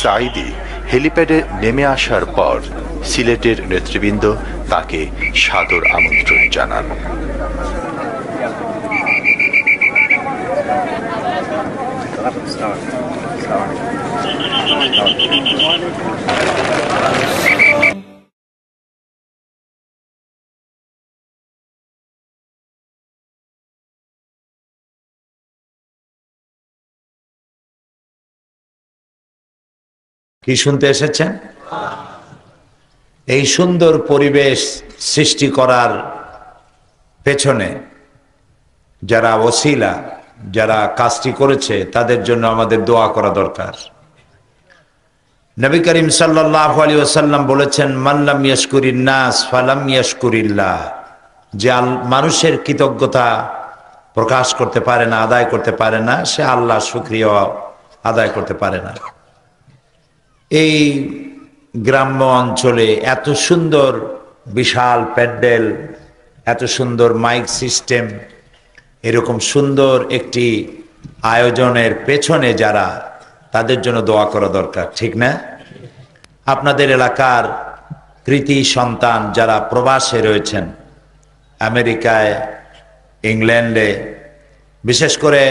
সাঈদী হেলিপ্যাডে নেমে আসার পর সিলেটের নেতৃবৃন্দ তাকে সাদর আমন্ত্রণ জানান। কি শুনতে এসেছেন? এই সুন্দর পরিবেশ সৃষ্টি করার পেছনে যারা ওসিলা, যারা কাজটি করেছে, তাদের জন্য আমাদের দোয়া করা দরকার। নবী করিম সাল্লাল্লাহু আলাইহি ওয়াসাল্লাম বলেছেন, মান লাম ইয়াশকুরিন নাস ফালাম ইয়াশকুরিল্লাহ। যে মানুষের কৃতজ্ঞতা প্রকাশ করতে পারে না, আদায় করতে পারে না, সে আল্লাহর শুকরিয়া আদায় করতে পারে না। এই গ্রাম্য অঞ্চলে এত সুন্দর বিশাল প্যান্ডেল, এত সুন্দর মাইক সিস্টেম, এরকম সুন্দর একটি আয়োজনের পেছনে যারা, তাদের জন্য দোয়া করা দরকার, ঠিক না? আপনাদের এলাকার কৃতি সন্তান যারা প্রবাসে রয়েছেন, আমেরিকায়, ইংল্যান্ডে, বিশেষ করে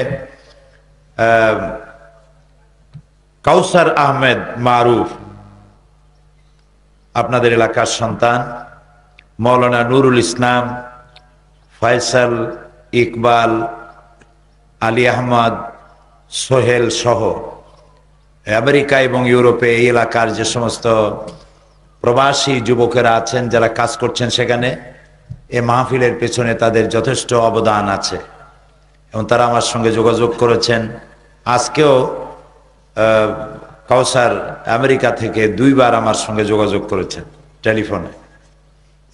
কাউসার আহমেদ মারুফ আপনাদের এলাকার সন্তান, মৌলানা নুরুল ইসলাম, ফয়সাল, ইকবাল, আলী আহমদ, সোহেল সহ আমেরিকা এবং ইউরোপে এই এলাকার যে সমস্ত প্রবাসী যুবকেরা আছেন যারা কাজ করছেন সেখানে, এ মাহফিলের পেছনে তাদের যথেষ্ট অবদান আছে এবং তারা আমার সঙ্গে যোগাযোগ করেছেন। আজকেও কাউসার আমেরিকা থেকে 2 বার আমার সঙ্গে যোগাযোগ করেছেন টেলিফোনে।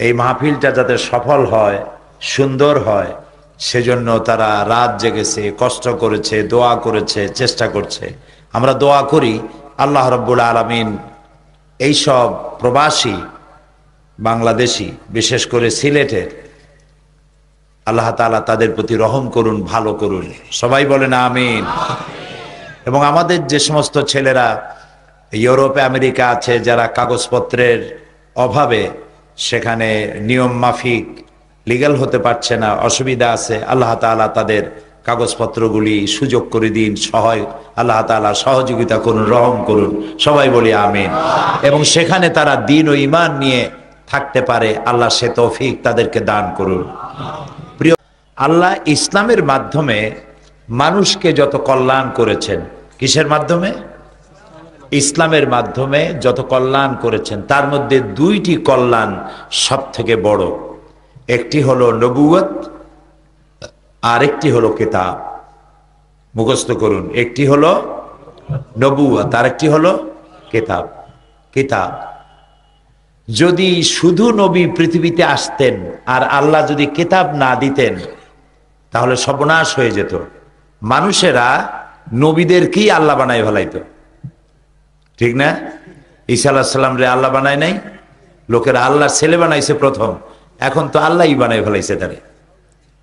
এই মাহফিলটা যাতে সফল হয়, সুন্দর হয়, সেজন্য তারা রাত জেগেছে, কষ্ট করেছে, দোয়া করেছে, চেষ্টা করছে। আমরা দোয়া করি আল্লাহ রাব্বুল আলামিন এইসব প্রবাসী বাংলাদেশি, বিশেষ করে সিলেটের, আল্লাহ তাআলা তাদের প্রতি রহম করুন, ভালো করুন। সবাই বলেন আমিন। এবং আমাদের যে সমস্ত ছেলেরা ইউরোপে, আমেরিকা আছে, যারা কাগজপত্রের অভাবে সেখানে নিয়ম মাফিক লিগ্যাল হতে পারছে না, অসুবিধা আছে, আল্লাহ তাআলা তাদের কাগজপত্রগুলি সুযোগ করে দিন, আল্লাহ তাআলা সহযোগিতা করুন, রহম করুন। সবাই বলি আমিন। এবং সেখানে তারা দ্বীন ও ঈমান নিয়ে থাকতে পারে, আল্লাহ সে তৌফিক তাদেরকে দান করুন। প্রিয় আল্লাহ ইসলামের মাধ্যমে মানুষকে যত কল্যাণ করেছেন, কিসের মাধ্যমে? ইসলামের মাধ্যমে যত কল্যাণ করেছেন, তার মধ্যে 2টি কল্যাণ সব থেকে বড়। একটি হলো নবুয়ত, আর একটি হলো কিতাব। মুখস্থ করুন, একটি হলো নবুয়ত, আর একটি হলো কিতাব। কিতাব যদি শুধু নবী পৃথিবীতে আসতেন আর আল্লাহ যদি কিতাব না দিতেন, তাহলে সর্বনাশ হয়ে যেত। মানুষেরা নবীদেরকেই আল্লাহ বানায় ফেলাইতো, ঠিক না? ঈসা আলাইহিস সালাম রে আল্লাহ বানায় নাই, লোকেরা আল্লাহর ছেলে বানাইছে প্রথম। এখন তো আল্লাহই বানায় ফেলাইছে তারে।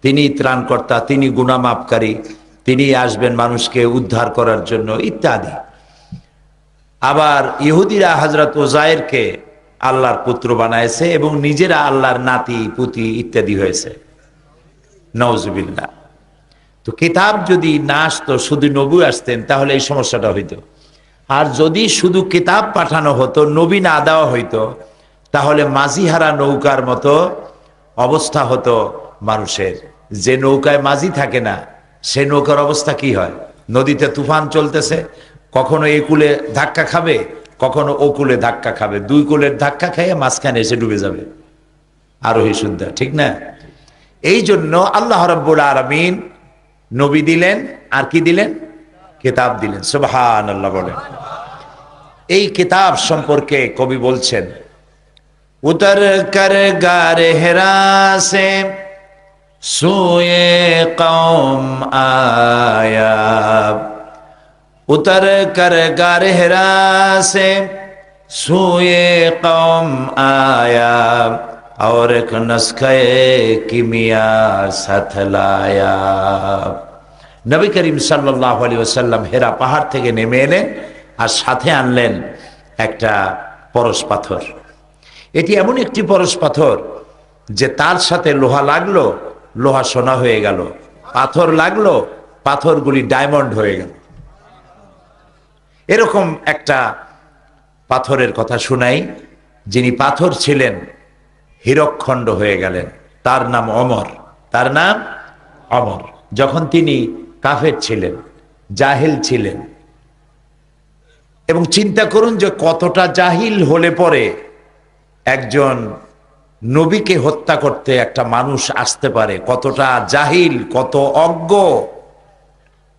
তিনি ত্রাণকর্তা, তিনি গুনাহ মাফকারী, তিনি আসবেন মানুষকে উদ্ধার করার জন্য, ইত্যাদি। আবার ইহুদিরা হযরত উযায়েরকে আল্লাহর পুত্র বানাইছে এবং নিজেরা আল্লাহর নাতি পুতি ইত্যাদি হয়েছে, নাউজুবিল্লাহ। তো কিতাব যদি না আসতো, শুধু নবী আসতেন, তাহলে এই সমস্যাটা হইতো। আর যদি শুধু কিতাব পাঠানো হতো, নবী না দেওয়া হইতো, তাহলে মাঝিহারা নৌকার মতো অবস্থা হতো মানুষের। যে নৌকায় মাঝি থাকে না, সে নৌকার অবস্থা কি হয়? নদীতে তুফান চলতেছে, কখনো এই কূলে ধাক্কা খাবে, কখনো ও কূলে ধাক্কা খাবে, 2 কূলের ধাক্কা খেয়ে মাঝখানে এসে ডুবে যাবে আরোহী সুদ্ধা, ঠিক না? এই জন্য আল্লাহ রাব্বুল আলামিন নবী দিলেন, আর কি দিলেন? কিতাব দিলেন। সুবহানাল্লাহ বলেন। এই কিতাব সম্পর্কে কবি বলছেন, উতর কর গারে হেরা সে সুয়ে কওম আয়া, উতর কর গারে হেরা সে সুয়ে কওম আয়া, और एक नुस्खे किमिया साथ लाया। নবী করিম সাল্লাল্লাহু আলাইহি ওয়াসাল্লাম হেরা পাহাড় থেকে নেমে এলেন আর সাথে আনলেন একটা পরশ পাথর। এটি এমন একটি পরশ পাথর যে তার সাথে লোহা লাগলো, লোহা সোনা হয়ে গেল, পাথর লাগলো, পাথরগুলি ডায়মন্ড হয়ে গেল। এরকম একটা পাথরের কথা শুনাই, যিনি পাথর ছিলেন হীরকখণ্ড হয়ে গেলেন। তার নাম অমর, তার নাম অমর। যখন তিনি কাফের ছিলেন, জাহিল ছিলেন, এবং চিন্তা করুন যে কতটা জাহিল হলে পরে একজন নবীকে হত্যা করতে একটা মানুষ আসতে পারে, কতটা জাহিল, কত অজ্ঞ,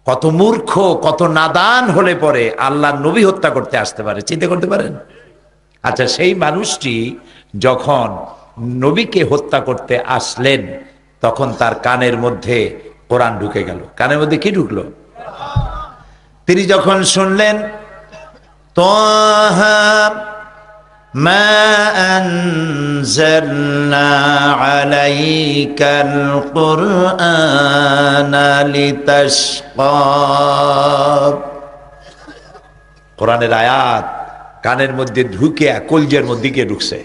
কত মূর্খ, কত নাদান হলে পরে আল্লাহর নবী হত্যা করতে আসতে পারে, চিন্তা করতে পারেন? আচ্ছা, সেই মানুষটি যখন নবীকে হত্যা করতে আসলেন তখন তার কানের মধ্যে কোরআন ঢুকে গেল। কানের মধ্যে কি ঢুকলো? তিনি যখন শুনলেন তাহা মা আনজালনা আলাইকাল কুরআনা লিতাশকা, কোরআনের আয়াত কানের মধ্যে ঢুকে কলজের মধ্যে গিয়ে ঢুকছে।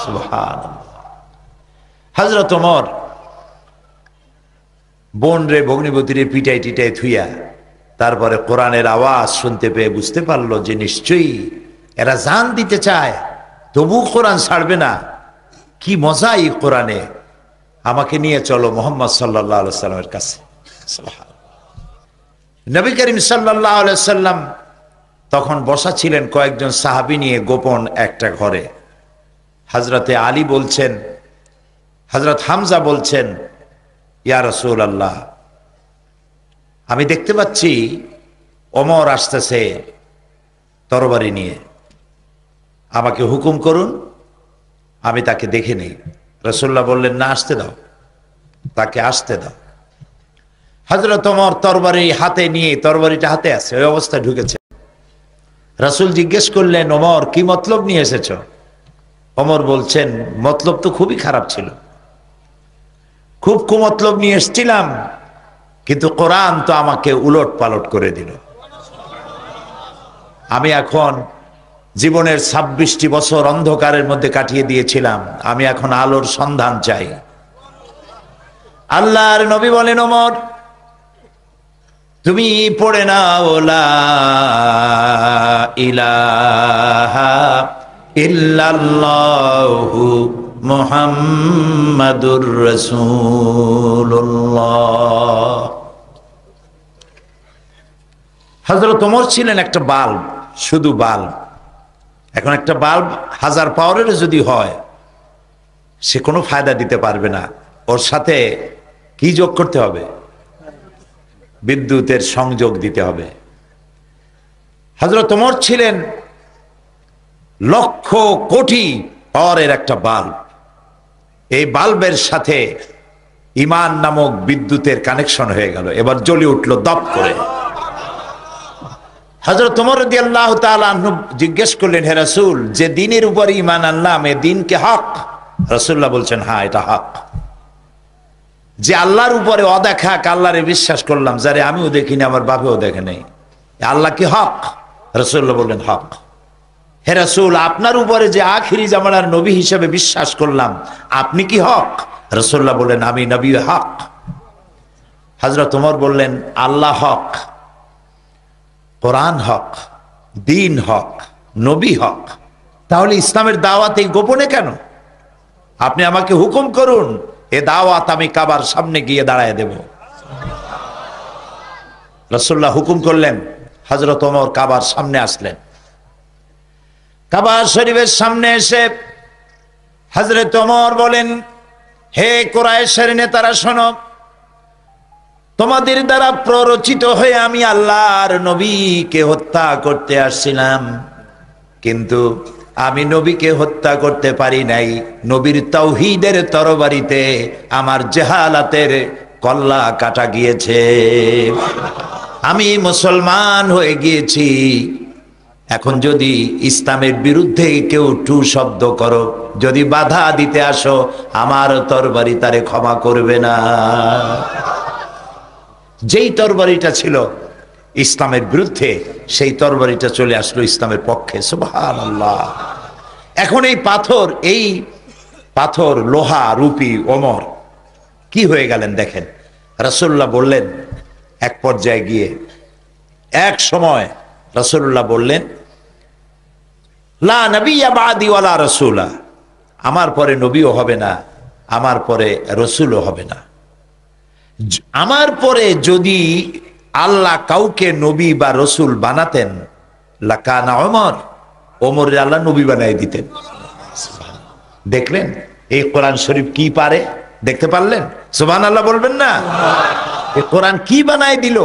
সুবহানাল্লাহ। হযরত ওমর বোন রে ভগ্নিপতিরে পিটাই টিটাই থুইয়া তারপরে কোরআনের আওয়াজ শুনতে পেয়ে বুঝতে পারলো যে নিশ্চয়ই এরা জান দিতে চায়, তবু কোরআন ছাড়বে না। কি মজা এই কোরআনে, আমাকে নিয়ে চলো মুহাম্মদ সাল্লাল্লাহু আলাইহি সাল্লামের কাছে। নবী করিম সাল্লাল্লাহু আলাইহি সাল্লাম তখন বসা ছিলেন কয়েকজন সাহাবী নিয়ে গোপন একটা ঘরে। হযরতে আলী বলছেন, হযরত হামজা বলছেন, ইয়া রাসূলুল্লাহ, আমি দেখতে পাচ্ছি ওমর আসতেছে তরবারি নিয়ে, আমাকে হুকুম করুন, আমি তাকে দেখে নেই। রাসূলুল্লাহ বললেন, না, আসতে দাও, তাকে আসতে দাও। হযরত ওমর তরবারি হাতে নিয়ে, তরবারিটা হাতে আছে, ওই অবস্থায় ঢুকেছে। রাসূল জিজ্ঞেস করলেন, ওমর, কি মতলব নিয়ে এসেছ? ওমর বলছেন, মতলব তো খুবই খারাপ ছিল, খুব কুমতলব নিয়ে এসেছিলাম, কিন্তু কোরআন তো আমাকে উলট পালট করে দিল। আমি এখন জীবনের 26টি বছর অন্ধকারের মধ্যে কাটিয়ে দিয়েছিলাম, আমি এখন আলোর সন্ধান চাই। আল্লাহর নবী বলেন, ওমর, তুমি পড়ে নাও লা ইলাহা ইল্লাল্লাহু মুহাম্মাদুর রাসূলুল্লাহ। হযরত ওমর ছিলেন একটা বাল্ব, শুধু বাল্ব। এখন একটা বাল্ব 1000 পাওয়ারের যদি হয়, সে কোনো ফায়দা দিতে পারবে না, ওর সাথে কি যোগ করতে হবে? বিদ্যুতের সংযোগ দিতে হবে। হযরত ওমর ছিলেন লক্ষ কোটি পাওয়ারের একটা বাল্ব। এই বাল্বের সাথে ঈমান নামক বিদ্যুতের কানেকশন হয়ে গেল, এবার জ্বলে উঠল দপ করে। হযরত ওমর রাদিয়াল্লাহু তাআলা আনহু জিজ্ঞেস করলেন, হে রাসূল, যে দ্বীনের উপর ঈমান আনলাম, এই দ্বীন কি হক? রাসূলুল্লাহ বলছেন, হ্যাঁ, এটা হক। যে আল্লাহর উপরে অদেখা আল্লাহরে বিশ্বাস করলাম, যারে আমিও দেখিনি, আমার বাপেও দেখে নেই, আল্লাহ কি হক? রাসূলুল্লাহ বললেন, হক। হে রাসূল, আপনার উপরে যে আখিরি জামানার নবী হিসেবে বিশ্বাস করলাম, আপনি কি হক? রাসূলুল্লাহ বললেন, আমি নবী হক। হযরত ওমর বললেন, আল্লাহ হক, কোরআন হক, দ্বীন হক, নবী হক, তাহলে ইসলামের দাওয়াত এই গোপনে কেন? আপনি আমাকে হুকুম করুন, এ দাওয়াত আমি কাবার সামনে গিয়ে দাঁড়ায় দেব। রাসূলুল্লাহ হুকুম করলেন, হযরত ওমর কাবার সামনে আসলেন। কাবা শরীফের সামনে এসে হযরত ওমর বলেন, হে কুরাইশের নেতারা, শোনো, তোমাদের দ্বারা প্ররোচিত হয়ে আমি আল্লাহর নবীকে হত্যা করতে আসছিলাম, কিন্তু আমি নবীকে হত্যা করতে পারি নাই। নবীর তাওহীদের তরবারিতে আমার জাহালাতের কল্লা কাটা গিয়েছে, আমি মুসলমান হয়ে গিয়েছি। এখন যদি ইসলামের বিরুদ্ধে কেউ টু শব্দ করো, যদি বাধা দিতে আসো, আমার তরবারি তারে ক্ষমা করবে না। যেই তরবারিটা ছিল ইসলামের বিরুদ্ধে, সেই তরবারিটা চলে আসলো ইসলামের পক্ষে। সুবহানাল্লাহ। এখন এই পাথর লোহা রূপী ওমর কি হয়ে গেলেন দেখেন। রাসূলুল্লাহ বললেন এক পর্যায়ে গিয়ে, এক সময় রাসূলুল্লাহ বললেন, লা নবিয়্যা বাদি ওয়ালা রাসূলা, আমার পরে নবীও হবে না, আমার পরে রসুলও হবে না। আমার পরে যদি আল্লাহ কাউকে নবী বা রসুল বানাতেন, লাকানা ওমর, ওমরের আল্লাহ নবী বানাই দিতেন। দেখলেন এই কোরআন শরীফ কি পারে, দেখতে পারলেন? সুবহানাল্লাহ বলবেন না? এই কোরআন কি বানাই দিল?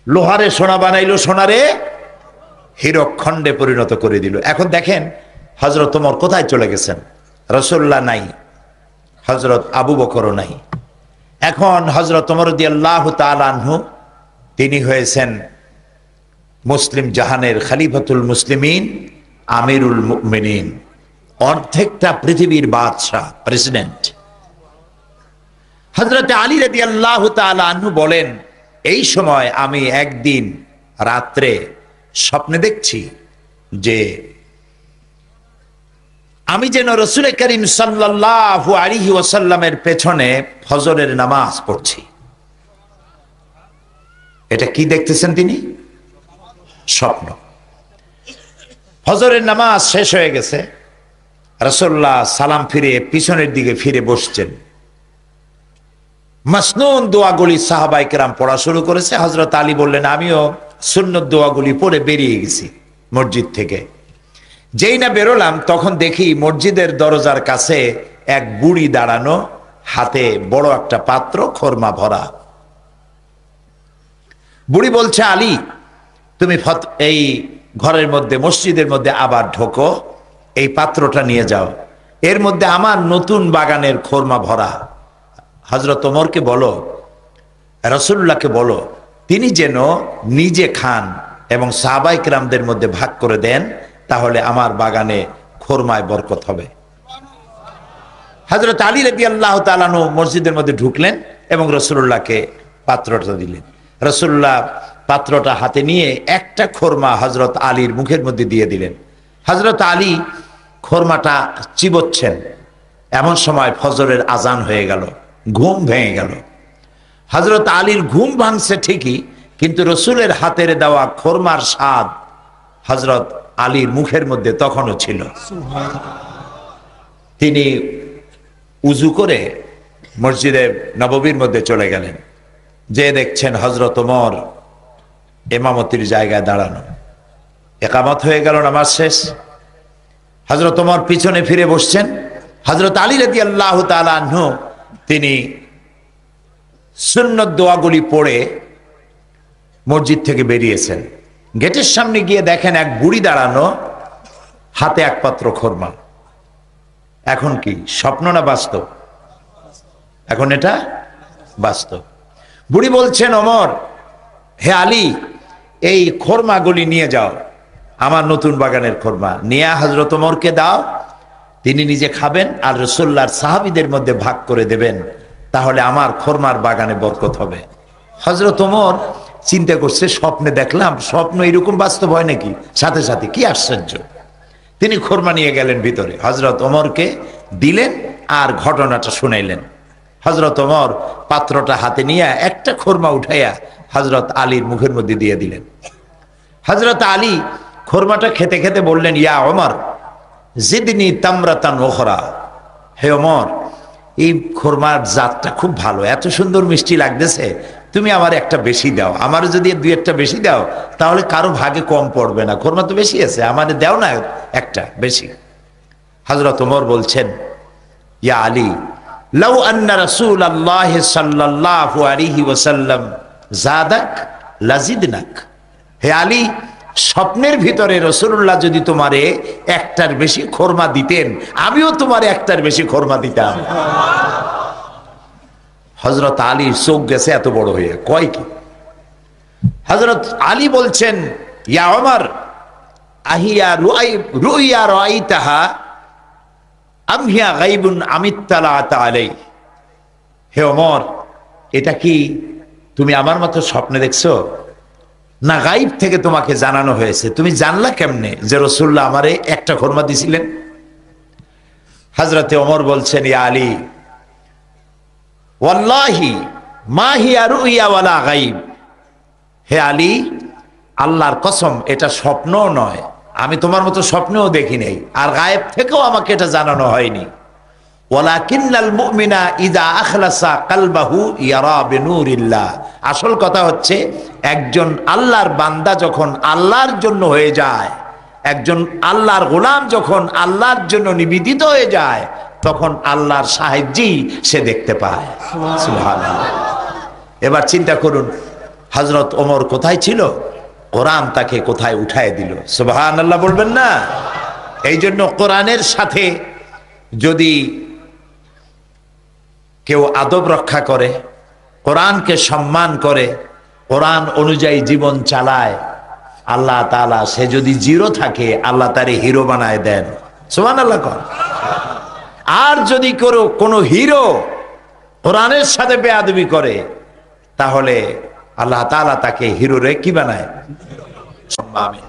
লোহারে সোনা বানাইলো, সোনারে হীরক খণ্ডে পরিণত করে দিল। এখন দেখেন হযরত ওমর কোথায় চলে গেছেন? রাসূলুল্লাহ নাই, হযরত আবু বকরও নাই। এখন হযরত ওমর রাদিয়াল্লাহু তাআলা আনহু তিনি হয়েছেন মুসলিম জাহানের খলিফাতুল মুসলিমিন, আমিরুল মুমিনিন, অর্ধেকটা পৃথিবীর বাদশাহ, প্রেসিডেন্ট। হযরত আলী রাদিয়াল্লাহু তাআলা আনহু বলেন, এই সময় আমি একদিন রাত্রে স্বপ্নে দেখছি যে আমি যেন রাসূল করিম সাল্লাল্লাহু আলাইহি ওয়াসাল্লামের পেছনে ফজরের নামাজ পড়ছি। এটা কি দেখতেছেন তিনি? স্বপ্ন। ফজরের নামাজ শেষ হয়ে গেছে, রাসূলুল্লাহ সালাম ফিরে পিছনের দিকে ফিরে বসছেন। মাসনুন দোয়াগুলি সাহাবায়ে কেরাম পড়া শুরু করেছে। হযরত আলী বললেন, আমিও সুন্নত দোয়াগুলি পড়ে বেরিয়ে গেছি মসজিদ থেকে। যেই না বেরোলাম তখন দেখি মসজিদের দরজার কাছে এক বুড়ি দাঁড়ানো, হাতে বড় একটা পাত্র খোরমা ভরা। বুড়ি বলছে, আলী তুমি এই ঘরের মধ্যে, মসজিদের মধ্যে আবার ঢোকো, এই পাত্রটা নিয়ে যাও, এর মধ্যে আমার নতুন বাগানের খোরমা ভরা। হযরত ওমরকে বলো, রাসূলুল্লাহকে বলো, তিনি যেন নিজে খান এবং সাহাবায়ে কেরামদের মধ্যে ভাগ করে দেন, তাহলে আমার বাগানে খোরমায় বরকত হবে। হযরত আলী রাদিয়াল্লাহু তাআলা আনহু মসজিদের মধ্যে ঢুকলেন এবং রাসূলুল্লাহকে পাত্রটা দিলেন। রাসূলুল্লাহ পাত্রটা হাতে নিয়ে একটা খোরমা হযরত আলীর মুখের মধ্যে দিয়ে দিলেন। হযরত আলী খোরমাটা চিবোচ্ছেন, এমন সময় ফজরের আজান হয়ে গেল, ঘুম ভেঙে গেল। হযরত আলীর ঘুম ভাঙছে ঠিকই, কিন্তু রাসূলের হাতের দেওয়া খোরমার স্বাদ হযরত আলীর মুখের মধ্যে তখনও ছিল। তিনি উজু করে মসজিদে নববীর মধ্যে চলে গেলেন। যে দেখছেন হযরত ওমর ইমামতির জায়গায় দাঁড়ানো, ইকামত হয়ে গেল, নামাজ শেষ। হযরত ওমর পিছনে ফিরে বসছেন। হযরত আলী রাদিয়াল্লাহু তাআলা আনহু তিনি সুন্নত দোয়াগুলি পড়ে মসজিদ থেকে বেরিয়েছেন। গেটের সামনে গিয়ে দেখেন এক বুড়ি দাঁড়ানো, হাতে এক পাত্র খোরমা। এখন কি স্বপ্ন না বাস্তব? এখন এটা বাস্তব। বুড়ি বলছেন, ওমর, হে আলী, এই খোরমাগুলি নিয়ে যাও, আমার নতুন বাগানের খোরমা নিয়ে হযরত ওমরকে দাও, তিনি নিজে খাবেন আর রাসূলুল্লাহর সাহাবীদের মধ্যে ভাগ করে দেবেন, তাহলে আমার খোরমার বাগানে বরকত হবে। হযরত ওমর চিন্তা করছে, স্বপ্নে দেখলাম, স্বপ্ন এরকম বাস্তব হয় নাকি? সাথে সাথে কি আশ্চর্য। তিনি খোরমা নিয়ে গেলেন ভিতরে, হযরত ওমরকে দিলেন আর ঘটনাটা শুনাইলেন। হযরত ওমর পাত্রটা হাতে নিয়ে একটা খোরমা উঠাইয়া হযরত আলীর মুখের মধ্যে দিয়ে দিলেন। হযরত আলী খোরমাটা খেতে খেতে বললেন, ইয়া ওমর জিদনি তামরাতান উখরা, হে ওমর, এই খোরমার জাতটা খুব ভালো, এত সুন্দর মিষ্টি লাগতেছে, তুমি আমার একটা বেশি দাও। আমার যদি দুই একটা বেশি দাও তাহলে কারো ভাগে কম পড়বে না, খোরমা তো বেশি আছে, আমাদের দাও না একটা বেশি। হযরত ওমর বলছেন, ইয়া আলী, লাউ আন্না রাসূলুল্লাহ সাল্লাল্লাহু আলাইহি ওয়াসাল্লাম যাদাক লাজিদনাক। হে আলী, স্বপ্নের ভিতরে রাসূলুল্লাহ যদি তোমারে একটার বেশি খোরমা দিতেন, আমিও তোমারে একটার বেশি খোরমা দিতাম। হযরত আলী চোখ গেছে এত বড় হয়ে, কয় কি? হযরত আলী বলছেন, ইয়া ওমর, আহিয়া রুইয়া রাইতাহা আম হিয়া গায়বুন আমিত্তালাত আলাই। হে ওমর, এটা কি তুমি আমার মতো স্বপ্নে দেখছো, না গাইব থেকে তোমাকে জানানো হয়েছে? তুমি জানলা কেমনে যে রাসূলুল্লাহ আমারে একটা খুরমা দিছিলেন? হযরতে ওমর বলছেন, ইয়া আলী, ওয়াল্লাহি মা হিয়া রুইয়া ওয়ালা গাইব। হে আলী, আল্লাহর কসম, এটা স্বপ্নও নয়, আমি তোমার মতো স্বপ্নেও দেখি নাই, আর গায়েব থেকেও আমাকে এটা জানানো হয়নি। ওয়ালাকিন্নাল মুমিনা ইযা আখলাসা কলবাহু ইয়ারা বিনুরিল্লাহ। আসল কথা হচ্ছে, একজন আল্লাহর বান্দা যখন আল্লাহর জন্য হয়ে যায়, একজন আল্লাহর গোলাম যখন আল্লাহর জন্য নিবেদিত হয়ে যায়, তখন আল্লাহর সাহায্যই সে দেখতে পায়। সুবহানাল্লাহ। এবার চিন্তা করুন, হযরত ওমর কোথায় ছিল? কোরআন তাকে কোথায় উঠায় দিল। সুবহানাল্লাহ বলবেন না? এই জন্য কোরআনের সাথে যদি কেউ আদব রক্ষা করে, কোরআনকে সম্মান করে, কোরআন অনুযায়ী জীবন চালায়, আল্লাহ তাআলা, সে যদি জিরো থাকে আল্লাহ তারে হিরো বানায় দেন। সুবহানাল্লাহ কর। আর যদি কোনো হিরো কোরআনের সাথে বেয়াদবি করে, তাহলে আল্লাহ তাআলা তাকে হিরোরে কি বানায়? আমিন।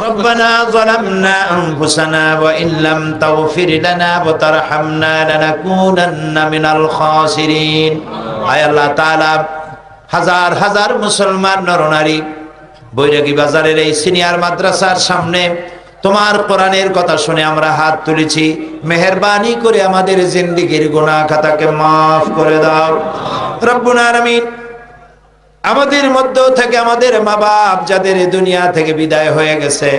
ربنا ظلمنا أنفسنا وإن لم تغفر لنا وترحمنا لنكونن من الخاسرين। আয় আল্লাহ তাআলা, হাজার হাজার মুসলমান নরনারী বৈরাগী বাজারের এই সিনিয়র মাদ্রাসার সামনে তোমার কোরআনের কথা শুনে আমরা হাত তুলেছি। মেহেরবানি করে আমাদের জিন্দেগীর গুনাহ খাতাকে মাফ করে দাও রব্বুল আলামিন। আমাদের মধ্য থেকে আমাদের মা বাপ যাদের দুনিয়া থেকে বিদায় হয়ে গেছে,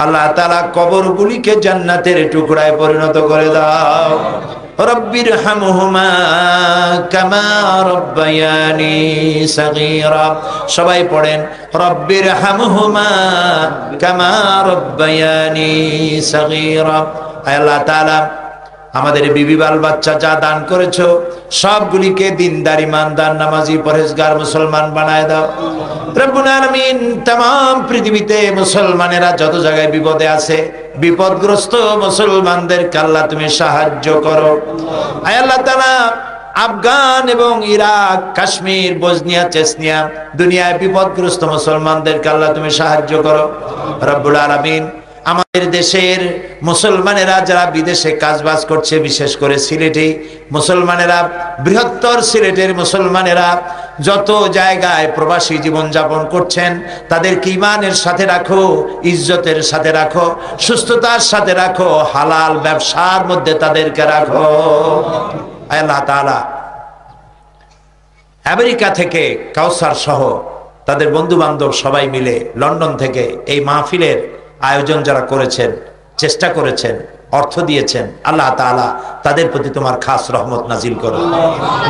আল্লাহ তাআলা কবরগুলিকে জান্নাতের টুকরায় পরিণত করে দাও। রব্বির হামহুমা কামা রব্বায়ানি সাগীরা। সবাই পড়েন, রব্বির হামহুমা কামা রব্বায়ানি সাগীরা। আল্লাহ তাআলা আমাদের বিবি বাল বাচ্চা যা দান করেছো সবগুলিকে দিনদার ইমানদার নামাজি পরহেজগার মুসলমান বানায় দাও রব্বুল আলামিন। तमाम পৃথিবীতে মুসলমানেরা যত জায়গায় বিপদে আছে, বিপদগ্রস্ত মুসলমানদেরকে আল্লাহ তুমি সাহায্য করো। আয় আল্লাহ তাআলা, আফগান এবং ইরাক, কাশ্মীর, বসনিয়া, চেচনিয়া, দুনিয়ায় বিপদগ্রস্ত মুসলমানদেরকে আল্লাহ তুমি সাহায্য করো রব্বুল আলামিন। আমাদের দেশের মুসলমানেরা যারা বিদেশে কাজবাজ করছে, বিশেষ করে সিলেটে মুসলমানেরা, বৃহত্তর সিলেটের মুসলমানেরা যত জায়গায় প্রবাসী জীবন যাপন করছেন, তাদেরকে ঈমানের সাথে রাখো, ইজ্জতের সাথে রাখো, সুস্থতার সাথে রাখো, হালাল ব্যবসার মধ্যে তাদেরকে রাখো। আল্লাহ তাআলা আমেরিকা থেকে কাউসার সহ তাদের বন্ধু বান্ধব সবাই মিলে লন্ডন থেকে এই মাহফিলের আয়োজন যারা করেছেন, চেষ্টা করেছেন, অর্থ দিয়েছেন, আল্লাহ তাআলা তাদের প্রতি তোমার খাস রহমত নাজিল করো।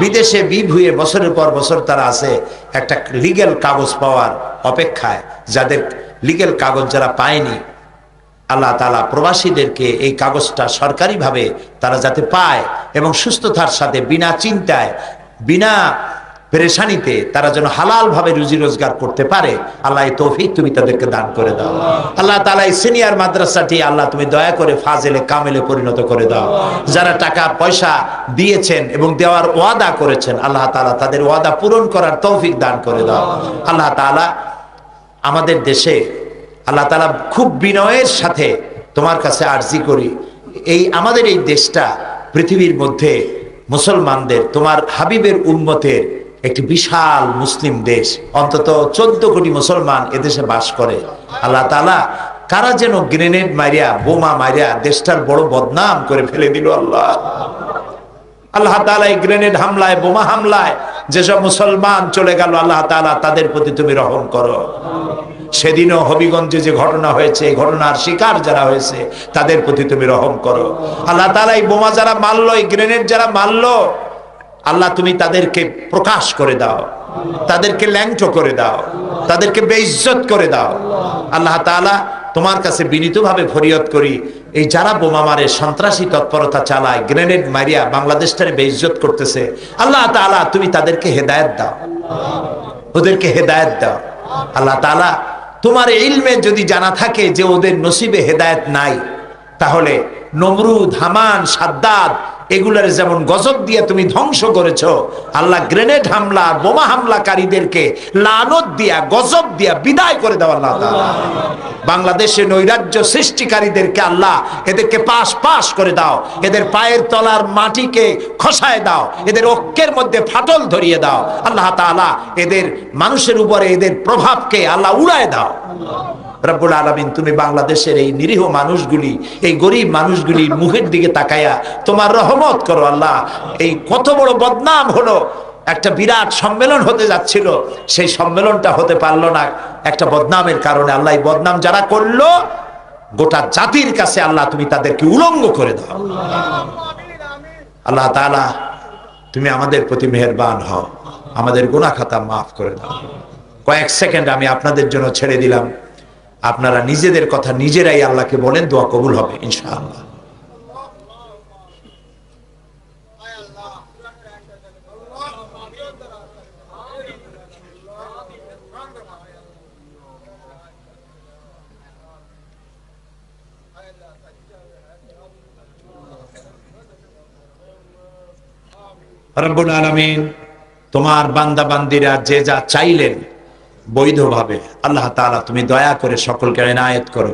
বিদেশে বিভুয়ে বছরের পর বছর তারা আছে একটা লিগ্যাল কাগজ পাওয়ার অপেক্ষায়, যাদের লিগ্যাল কাগজ যারা পায়নি, আল্লাহ তাআলা প্রবাসীদেরকে এই কাগজটা সরকারিভাবে তারা যাতে পায় এবং সুস্থতার সাথে বিনা চিন্তায়, বিনা পেরেশানিতে তারা যেন হালাল ভাবে রুজি রোজগার করতে পারে, আল্লাহ এই তৌফিক তুমি তাদেরকে দান করে দাও। আল্লাহ তাআলা এই সিনিয়র মাদ্রাসাটি আল্লাহ তুমি দয়া করে ফাজেলে কামেলে পরিণত করে দাও। যারা টাকা পয়সা দিয়েছেন এবং দেওয়ার ওয়াদা করেছেন, আল্লাহ তাআলা তাদের ওয়াদা পূরণ করার তৌফিক দান করে দাও। আল্লাহ তাআলা আমাদের দেশে, আল্লাহ তাআলা খুব বিনয়ের সাথে তোমার কাছে আরজি করি, এই আমাদের এই দেশটা পৃথিবীর মধ্যে মুসলমানদের, তোমার হাবিবের উম্মতের একটি বিশাল মুসলিম দেশ, অন্তত 14 কোটি মুসলমান এদেশে বাস করে। আল্লাহ তাআলা কারা যেন গ্রেনেড মারিয়া, বোমা মারিয়া দেশটার বড় বদনাম করে ফেলে দিল। আল্লাহ তাআলা এই গ্রেনেড হামলায়, বোমা হামলায় যেসব মুসলমান চলে গেল, আল্লাহ তাআলা তাদের প্রতি তুমি রহম করো। সেদিনও হবিগঞ্জে যে ঘটনা হয়েছে, এই ঘটনার শিকার যারা হয়েছে তাদের প্রতি তুমি রহম করো। আল্লাহ তাআলা এই বোমা যারা মারলো, এই গ্রেনেড যারা মারলো, আল্লাহ তুমি তাদেরকে প্রকাশ করে দাও, তাদেরকে ল্যাংটো করে দাও, তাদেরকে বেইজ্জত করে দাও। আল্লাহ তাআলা তোমার কাছে বিনীতভাবে ফরিয়াদ করি, এই যারা বোমা মারে, সন্ত্রাসী তৎপরতা চালায়, গ্রেনেড মারিয়া বাংলাদেশটারে বেইজ্জত করতেছে, আল্লাহ তাআলা তুমি তাদেরকে হেদায়েত দাও, ওদেরকে হেদায়েত দাও। আল্লাহ তাআলা তোমার ইলমে যদি জানা থাকে যে ওদের নসিবে হেদায়েত নাই, তাহলে নমরুদ, হামান, সাদ্দাদ এগুলার যেমন গজব দিয়ে তুমি ধ্বংস করেছো, আল্লাহ গ্রেনেড হামলা আর বোমা হামলাকারীদেরকে লানত দিয়া গজব দিয়া বিদায় করে দাও আল্লাহ তাআলা। বাংলাদেশে নৈরাজ্য সৃষ্টিকারীদেরকে আল্লাহ এদেরকে পাশ পাশ করে দাও, এদের পায়ের তলার মাটিকে খসায় দাও, এদের ঐক্যের মধ্যে ফাটল ধরিয়ে দাও আল্লাহ তাআলা। এদের মানুষের উপরে এদের প্রভাবকে আল্লাহ উড়ায় দাও রব্বুল আলামিন। তুমি বাংলাদেশের এই নিরীহ মানুষগুলি, এই গরিব মানুষগুলির মুখের দিকে তাকায়া তোমার রহমত করো আল্লাহ। এই কত বড় বদনাম হলো, একটা বিরাট সম্মেলন হতে যাচ্ছিল, সেই সম্মেলনটা হতে পারলো না একটা বদনামের কারণে। আল্লাহ এই বদনাম যারা করলো গোটা জাতির কাছে আল্লাহ তুমি তাদেরকে উলঙ্গ করে দাও আল্লাহ তাআলা। তুমি আমাদের প্রতি মেহেরবান হও, আমাদের গুনাহ খাতা মাফ করে দাও। কয়েক সেকেন্ড আমি আপনাদের জন্য ছেড়ে দিলাম, আপনারা নিজেদের কথা নিজেরাই আল্লাহকে বলেন, দোয়া কবুল হবে ইনশাআল্লাহ। রব্বুল আলামিন তোমার বান্দা বান্দিরা যে যা চাইলেন বৈধভাবে আল্লাহ তাআলা তুমি দয়া করে সকলকে ইনায়েত করো।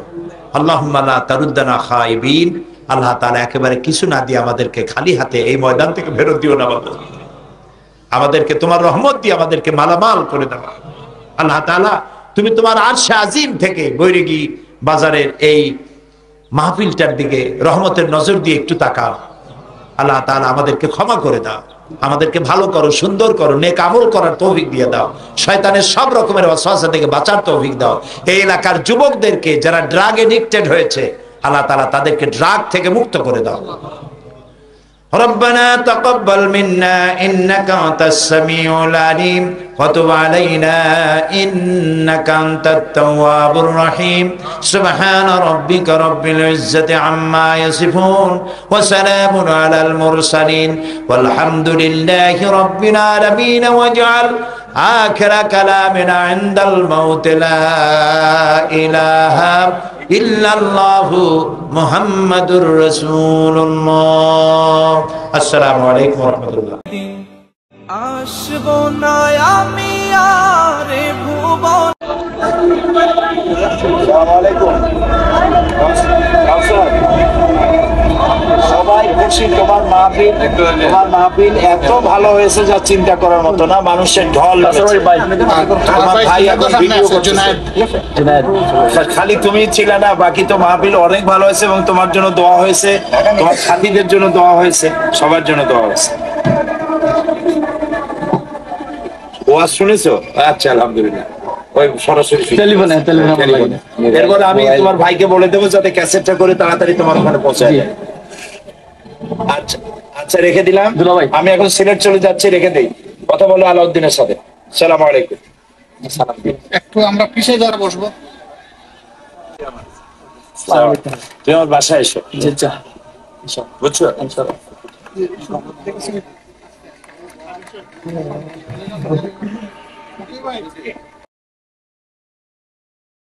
আল্লাহুম্মা লা তারুদ্দানা খাইবিন। আল্লাহ তাআলা একেবারে কিছু না দিয়ে আমাদেরকে খালি হাতে এই ময়দান থেকে ফেরত দিও না বাবা। আমাদেরকে তোমার রহমত দিয়ে আমাদেরকে মালামাল করে দাও আল্লাহ তাআলা। তুমি তোমার আরশে আজিম থেকে বৈরাগী বাজারের এই মাহফিলটার দিকে রহমতের নজর দিয়ে একটু তাকাও আল্লাহ তাআলা। আমাদেরকে ক্ষমা করে দাও, আমাদেরকে ভালো করো, সুন্দর করো, নেক আমল করার তৌফিক দিয়ে দাও, শয়তানের সব রকমের ওয়াসওয়াসা থেকে বাঁচার তৌফিক দাও। এই এলাকার যুবকদেরকে যারা ড্রাগ এডিক্টেড হয়েছে আল্লাহ তাআলা তাদেরকে ড্রাগ থেকে মুক্ত করে দাও। ربنا تقبل منا إنك أنت السميع العليم وتب علينا إنك أنت التواب الرحيم سبحان ربك رب العزة عما يصفون وسلام على المرسلين والحمد لله رب العالمين واجعل آخر كلامنا عند الموت لا إله ইল্লাল্লাহু মুহাম্মাদুর রাসূলুল্লাহ। আসসালামু আলাইকুম ওয়া রাহমাতুল্লাহ। আসবো না আমি আর ভুবন। আসসালামু আলাইকুম। সবাই খুশি, তোমার মাহফিল এত ভালো হয়েছে যা চিন্তা করার মতো না। মানুষের ঢল ভাই এখন ভিডিও করছে। খালি তুমি ছিলে না, বাকি তো মাহফিল অনেক ভালো হয়েছে এবং তোমার জন্য দোয়া হয়েছে, তোমার সাথীদের জন্য দোয়া হয়েছে, সবার জন্য দোয়া হয়েছে। ওয়াজ শুনেছো? আচ্ছা আলহামদুলিল্লাহ। ওই সরাসরি টেলিফোনে এরপর আমি তোমার ভাইকে বলে দেবো যাতে ক্যাসেটটা করে তাড়াতাড়ি তোমার ওখানে পৌঁছায় যায়। আচ্ছা আচ্ছা রেখে দিলাম। আমি এখন সিলেট চলে যাচ্ছি, রেখে দেই। কথা বলো আলাউদ্দিনের সাথে। আসসালামু আলাইকুম। একটু আমরা পিছিয়ে যারা বসবো। তুমি আমার বাসায় এসো, বুঝছো? ভাই